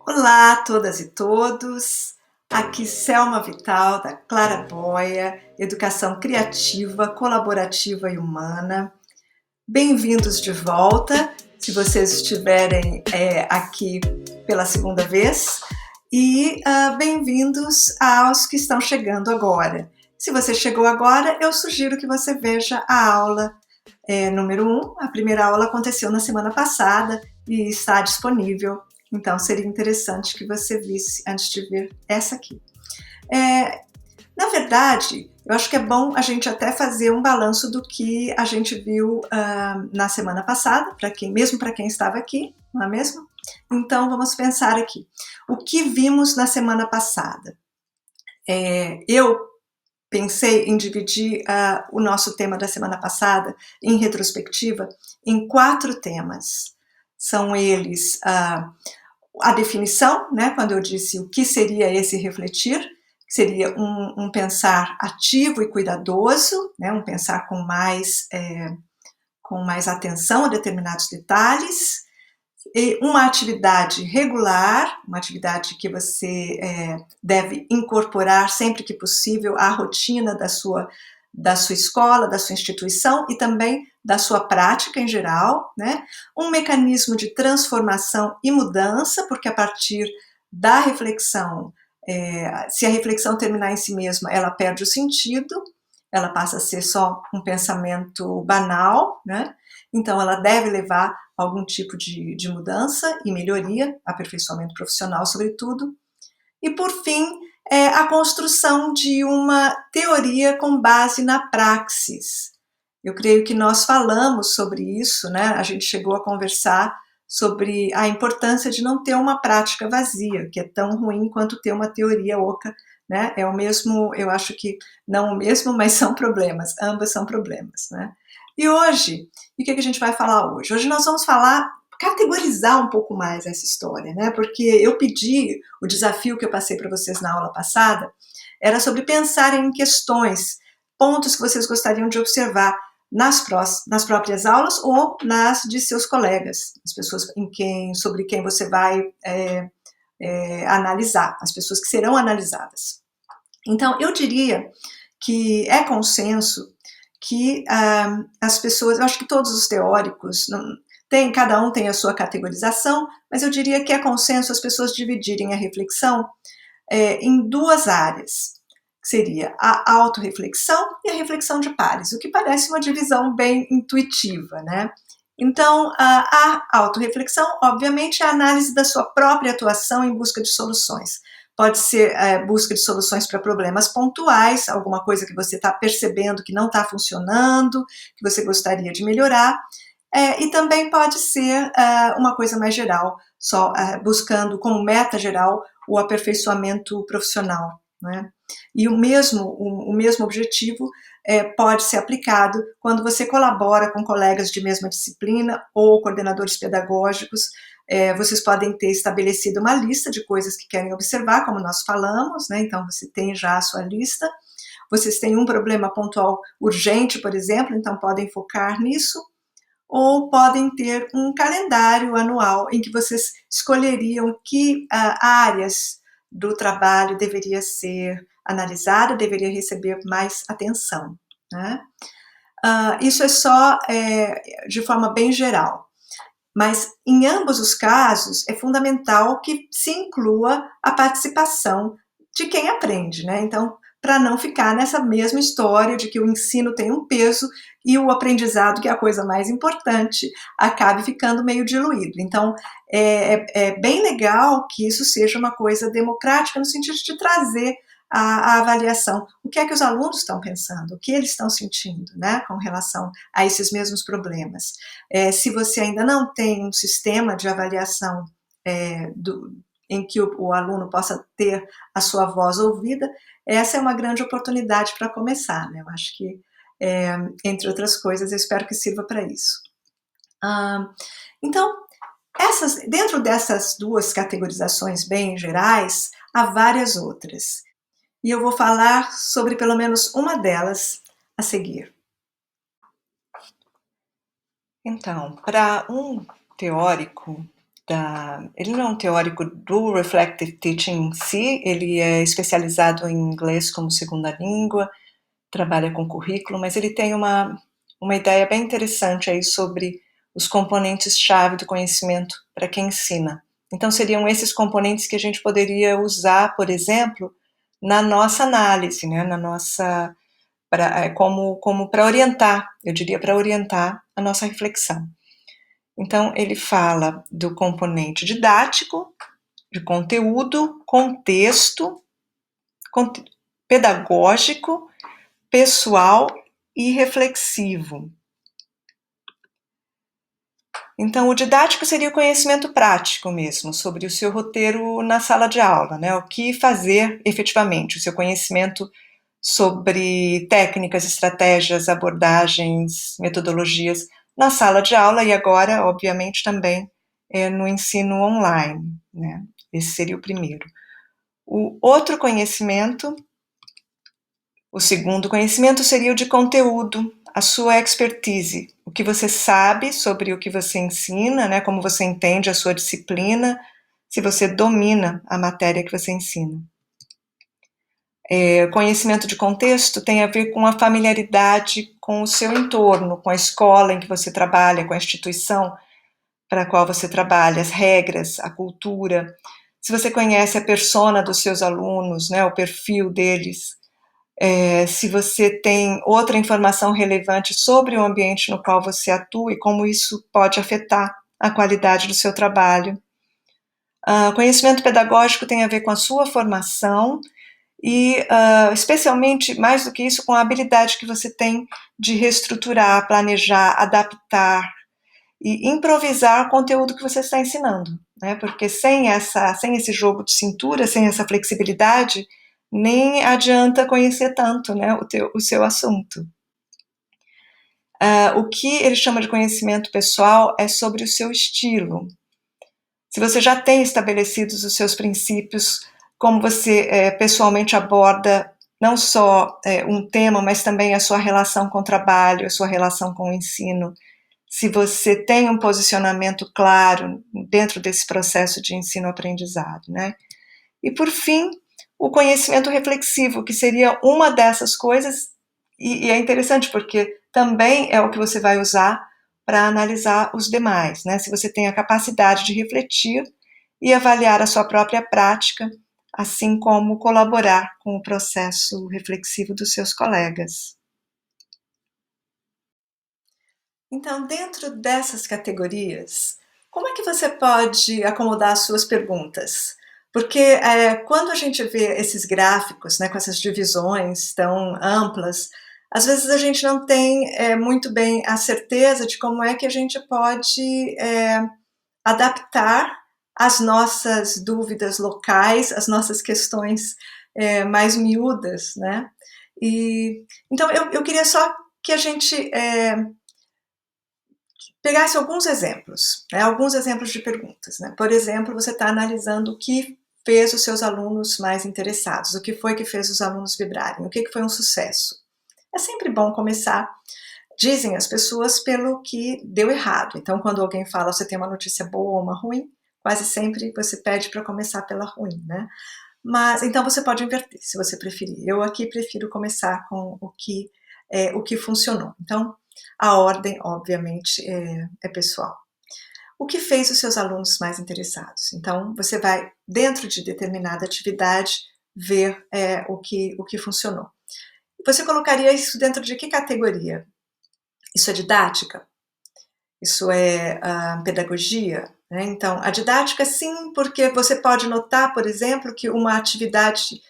Olá a todas e todos, aqui Selma Vital da Claraboia, Educação Criativa, Colaborativa e Humana. Bem-vindos de volta, se vocês estiverem aqui pela segunda vez, e bem-vindos aos que estão chegando agora. Se você chegou agora, eu sugiro que você veja a aula número 1. A primeira aula aconteceu na semana passada e está disponível. Então, seria interessante que você visse antes de ver essa aqui. Na verdade, eu acho que é bom a gente até fazer um balanço do que a gente viu na semana passada, mesmo para quem estava aqui, não é mesmo? Então, vamos pensar aqui. O que vimos na semana passada? Eu pensei em dividir o nosso tema da semana passada, em retrospectiva, em 4 temas. São eles a definição, né, quando eu disse o que seria esse refletir, seria um pensar ativo e cuidadoso, né, um pensar com mais atenção a determinados detalhes, e uma atividade regular, uma atividade que você deve incorporar sempre que possível à rotina da sua escola, da sua instituição e também da sua prática em geral, né? Um mecanismo de transformação e mudança, porque a partir da reflexão, se a reflexão terminar em si mesma, ela perde o sentido, ela passa a ser só um pensamento banal, né? Então ela deve levar a algum tipo de mudança e melhoria, aperfeiçoamento profissional sobretudo. E por fim, a construção de uma teoria com base na praxis. Eu creio que nós falamos sobre isso, né? A gente chegou a conversar sobre a importância de não ter uma prática vazia, que é tão ruim quanto ter uma teoria oca, né? É o mesmo, eu acho que não o mesmo, mas são problemas, ambas são problemas, né? E hoje, o que a gente vai falar hoje? Hoje nós vamos categorizar um pouco mais essa história, né? Porque eu pedi, o desafio que eu passei para vocês na aula passada, era sobre pensarem em questões, pontos que vocês gostariam de observar nas próprias aulas ou nas de seus colegas, as pessoas sobre quem você vai analisar, as pessoas que serão analisadas. Então, eu diria que é consenso que as pessoas, eu acho que todos os teóricos, cada um tem a sua categorização, mas eu diria que é consenso as pessoas dividirem a reflexão em 2 áreas, que seria a autorreflexão e a reflexão de pares, o que parece uma divisão bem intuitiva, né? Então, a autorreflexão, obviamente, é a análise da sua própria atuação em busca de soluções. Pode ser busca de soluções para problemas pontuais, alguma coisa que você está percebendo que não está funcionando, que você gostaria de melhorar, e também pode ser uma coisa mais geral, só buscando como meta geral o aperfeiçoamento profissional, né? E o mesmo objetivo pode ser aplicado quando você colabora com colegas de mesma disciplina ou coordenadores pedagógicos. Vocês podem ter estabelecido uma lista de coisas que querem observar, como nós falamos, né? Então você tem já a sua lista. Vocês têm um problema pontual urgente, por exemplo, então podem focar nisso, ou podem ter um calendário anual em que vocês escolheriam que áreas do trabalho deveria ser analisada, deveria receber mais atenção, né? Isso é só de forma bem geral, mas em ambos os casos é fundamental que se inclua a participação de quem aprende, né? Então, para não ficar nessa mesma história de que o ensino tem um peso e o aprendizado, que é a coisa mais importante, acabe ficando meio diluído. Então, é bem legal que isso seja uma coisa democrática, no sentido de trazer a avaliação. O que é que os alunos estão pensando? O que eles estão sentindo, né, com relação a esses mesmos problemas? Se você ainda não tem um sistema de avaliação em que o aluno possa ter a sua voz ouvida, essa é uma grande oportunidade para começar, né? Eu acho que, entre outras coisas, eu espero que sirva para isso. Então, dentro dessas 2 categorizações bem gerais, há várias outras. E eu vou falar sobre pelo menos uma delas a seguir. Então, para um teórico, Ele não é um teórico do Reflective Teaching em si, ele é especializado em inglês como segunda língua, trabalha com currículo, mas ele tem uma ideia bem interessante aí sobre os componentes-chave do conhecimento para quem ensina. Então, seriam esses componentes que a gente poderia usar, por exemplo, na nossa análise, né, como para orientar, eu diria, para orientar a nossa reflexão. Então, ele fala do componente didático, de conteúdo, contexto, pedagógico, pessoal e reflexivo. Então, o didático seria o conhecimento prático mesmo, sobre o seu roteiro na sala de aula, né? O que fazer efetivamente, o seu conhecimento sobre técnicas, estratégias, abordagens, metodologias na sala de aula e agora, obviamente, também no ensino online, né? Esse seria o primeiro. O outro conhecimento, o segundo conhecimento seria o de conteúdo, a sua expertise, o que você sabe sobre o que você ensina, né? Como você entende a sua disciplina, se você domina a matéria que você ensina. Conhecimento de contexto tem a ver com a familiaridade com o seu entorno, com a escola em que você trabalha, com a instituição para a qual você trabalha, as regras, a cultura. Se você conhece a persona dos seus alunos, né, o perfil deles, se você tem outra informação relevante sobre o ambiente no qual você atua e como isso pode afetar a qualidade do seu trabalho. Conhecimento pedagógico tem a ver com a sua formação e, especialmente, mais do que isso, com a habilidade que você tem de reestruturar, planejar, adaptar e improvisar o conteúdo que você está ensinando, né? Porque sem esse jogo de cintura, sem essa flexibilidade, nem adianta conhecer tanto, né, o seu assunto. O que ele chama de conhecimento pessoal é sobre o seu estilo. Se você já tem estabelecidos os seus princípios, como você pessoalmente aborda não só um tema, mas também a sua relação com o trabalho, a sua relação com o ensino, se você tem um posicionamento claro dentro desse processo de ensino-aprendizado, né? E, por fim, o conhecimento reflexivo, que seria uma dessas coisas, e é interessante porque também é o que você vai usar para analisar os demais, né? Se você tem a capacidade de refletir e avaliar a sua própria prática, assim como colaborar com o processo reflexivo dos seus colegas. Então, dentro dessas categorias, como é que você pode acomodar as suas perguntas? Porque quando a gente vê esses gráficos, né, com essas divisões tão amplas, às vezes a gente não tem muito bem a certeza de como é que a gente pode adaptar as nossas dúvidas locais, as nossas questões mais miúdas, né? Então, eu queria só que a gente pegasse alguns exemplos, né, alguns exemplos de perguntas. Né? Por exemplo, você está analisando o que fez os seus alunos mais interessados, o que foi que fez os alunos vibrarem, o que foi um sucesso. É sempre bom começar, dizem as pessoas, pelo que deu errado. Então, quando alguém fala, você tem uma notícia boa ou uma ruim, quase sempre você pede para começar pela ruim, né? Mas, então você pode inverter, se você preferir. Eu aqui prefiro começar com o que funcionou. Então, a ordem, obviamente, é pessoal. O que fez os seus alunos mais interessados? Então, você vai, dentro de determinada atividade, ver o que funcionou. Você colocaria isso dentro de que categoria? Isso é didática? Isso é pedagogia? Né? Então, a didática, sim, porque você pode notar, por exemplo, que uma atividade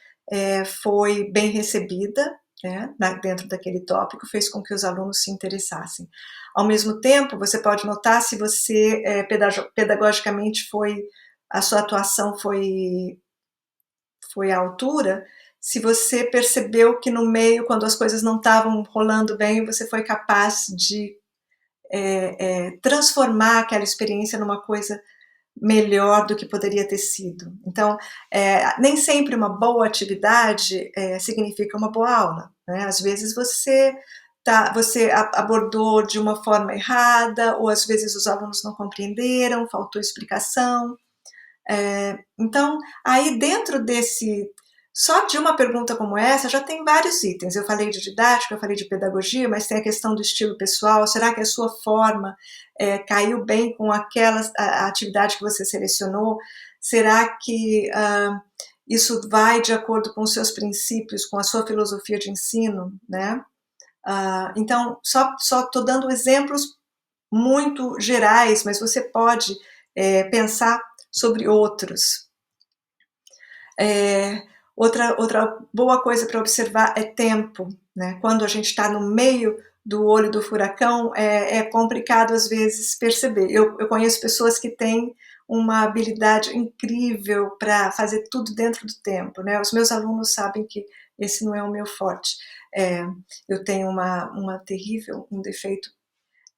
foi bem recebida, né, dentro daquele tópico, fez com que os alunos se interessassem. Ao mesmo tempo, você pode notar se você, pedagogicamente, a sua atuação foi à altura, se você percebeu que no meio, quando as coisas não estavam rolando bem, você foi capaz de transformar aquela experiência numa coisa melhor do que poderia ter sido. Então, nem sempre uma boa atividade significa uma boa aula. Né? Às vezes você você abordou de uma forma errada, ou às vezes os alunos não compreenderam, faltou explicação. Então, aí dentro só de uma pergunta como essa, já tem vários itens. Eu falei de didática, eu falei de pedagogia, mas tem a questão do estilo pessoal. Será que a sua forma caiu bem com a atividade que você selecionou? Será que isso vai de acordo com os seus princípios, com a sua filosofia de ensino, né? Então, só estou dando exemplos muito gerais, mas você pode pensar sobre outros. Outra boa coisa para observar é tempo, né? Quando a gente está no meio do olho do furacão, é complicado às vezes perceber. Eu conheço pessoas que têm uma habilidade incrível para fazer tudo dentro do tempo, né? Os meus alunos sabem que esse não é o meu forte. Eu tenho um defeito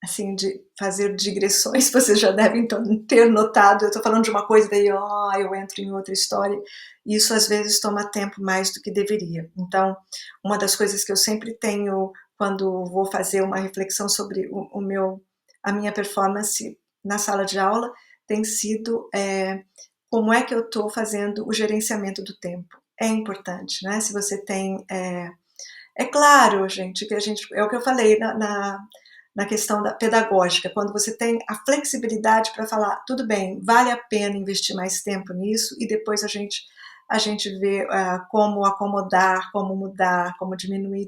assim, de fazer digressões, vocês já devem ter notado, eu estou falando de uma coisa, daí eu entro em outra história, e isso às vezes toma tempo mais do que deveria. Então, uma das coisas que eu sempre tenho quando vou fazer uma reflexão sobre a minha performance na sala de aula, tem sido como é que eu estou fazendo o gerenciamento do tempo. É importante, né? Se você tem... É claro, gente, que é o que eu falei na questão pedagógica, quando você tem a flexibilidade para falar, tudo bem, vale a pena investir mais tempo nisso, e depois a gente vê como acomodar, como mudar, como diminuir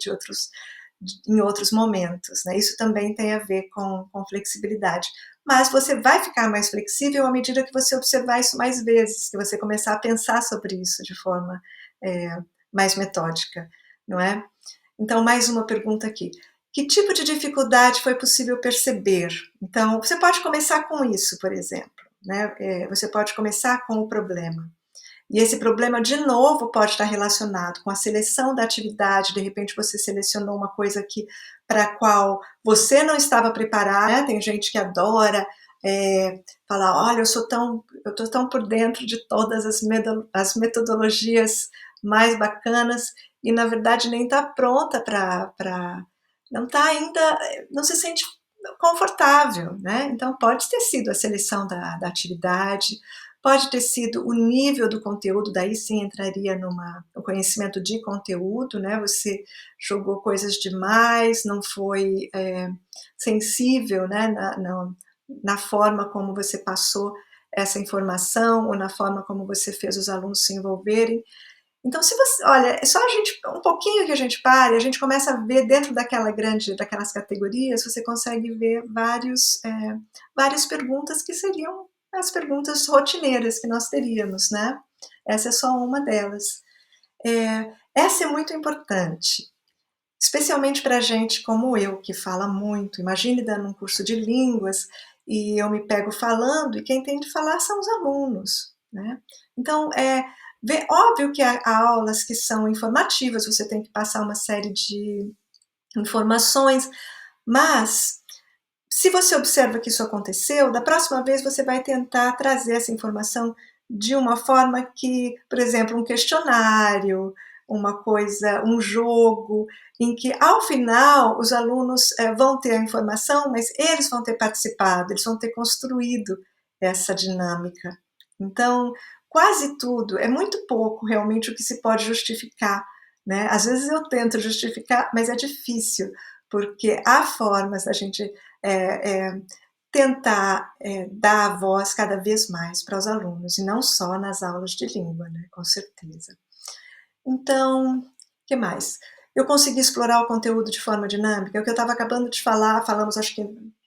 em outros momentos, né? Isso também tem a ver com flexibilidade. Mas você vai ficar mais flexível à medida que você observar isso mais vezes, que você começar a pensar sobre isso de forma mais metódica, não é? Então, mais uma pergunta aqui. Que tipo de dificuldade foi possível perceber? Então, você pode começar com isso, por exemplo, né? Você pode começar com o problema. E esse problema, de novo, pode estar relacionado com a seleção da atividade. De repente, você selecionou uma coisa para a qual você não estava preparado, né? Tem gente que adora falar, olha, eu estou tão por dentro de todas as metodologias mais bacanas, e na verdade nem está pronta não está ainda, não se sente confortável, né? Então pode ter sido a seleção da atividade, pode ter sido o nível do conteúdo, daí sim entraria no conhecimento de conteúdo, né? Você jogou coisas demais, não foi sensível, né? Na forma como você passou essa informação, ou na forma como você fez os alunos se envolverem. Então, se você, olha, é só um pouquinho que a gente pare, a gente começa a ver dentro daquelas categorias, você consegue ver várias perguntas que seriam as perguntas rotineiras que nós teríamos, né? Essa é só uma delas. Essa é muito importante, especialmente para gente como eu, que fala muito. Imagine dando um curso de línguas e eu me pego falando, e quem tem de falar são os alunos, né? Então, óbvio que há aulas que são informativas, você tem que passar uma série de informações, mas se você observa que isso aconteceu, da próxima vez você vai tentar trazer essa informação de uma forma que, por exemplo, um questionário, um jogo, em que ao final os alunos vão ter a informação, mas eles vão ter participado, eles vão ter construído essa dinâmica. Então, quase tudo, é muito pouco realmente o que se pode justificar, né? Às vezes eu tento justificar, mas é difícil, porque há formas da gente tentar dar a voz cada vez mais para os alunos, e não só nas aulas de língua, né? Com certeza. Então, o que mais? Eu consegui explorar o conteúdo de forma dinâmica, é o que eu estava acabando de falar, falamos acho que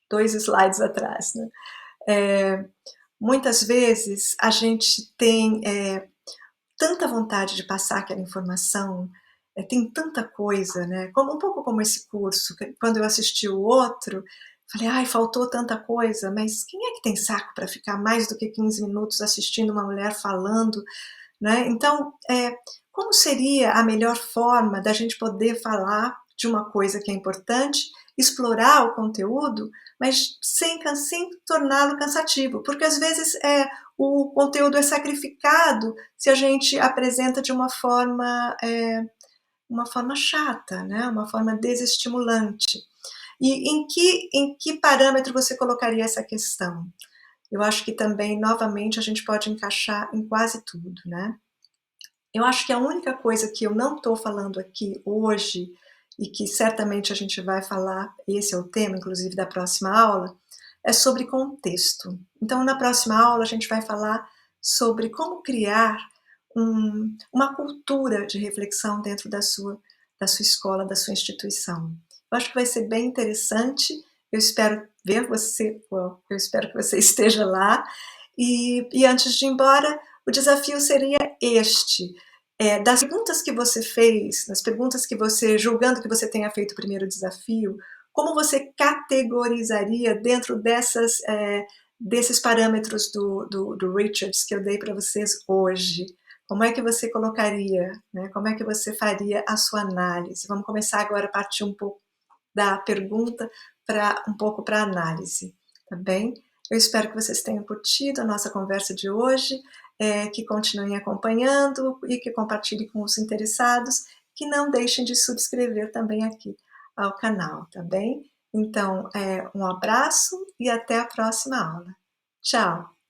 2 slides atrás, né? Muitas vezes a gente tem tanta vontade de passar aquela informação, tem tanta coisa, né? Um pouco como esse curso, quando eu assisti o outro, falei, ai, faltou tanta coisa, mas quem é que tem saco para ficar mais do que 15 minutos assistindo uma mulher falando, né? Então, como seria a melhor forma da gente poder falar de uma coisa que é importante, explorar o conteúdo, mas sem torná-lo cansativo? Porque às vezes o conteúdo é sacrificado se a gente apresenta de uma forma uma forma chata, né, uma forma desestimulante. E em que parâmetro você colocaria essa questão? Eu acho que também, novamente, a gente pode encaixar em quase tudo, né. Eu acho que a única coisa que eu não estou falando aqui hoje, e que certamente a gente vai falar, esse é o tema inclusive da próxima aula, é sobre contexto. Então na próxima aula a gente vai falar sobre como criar uma cultura de reflexão dentro da sua escola, da sua instituição. Eu acho que vai ser bem interessante, eu espero ver você, eu espero que você esteja lá, e antes de ir embora, o desafio seria este, das perguntas que você fez, das perguntas que você, julgando que você tenha feito o primeiro desafio, como você categorizaria dentro desses parâmetros do Richards que eu dei para vocês hoje? Como é que você colocaria, né? Como é que você faria a sua análise? Vamos começar agora a partir um pouco da pergunta para um pouco para a análise, tá bem? Eu espero que vocês tenham curtido a nossa conversa de hoje, que continuem acompanhando e que compartilhem com os interessados, que não deixem de subscrever também aqui ao canal, tá bem? Então, um abraço e até a próxima aula. Tchau!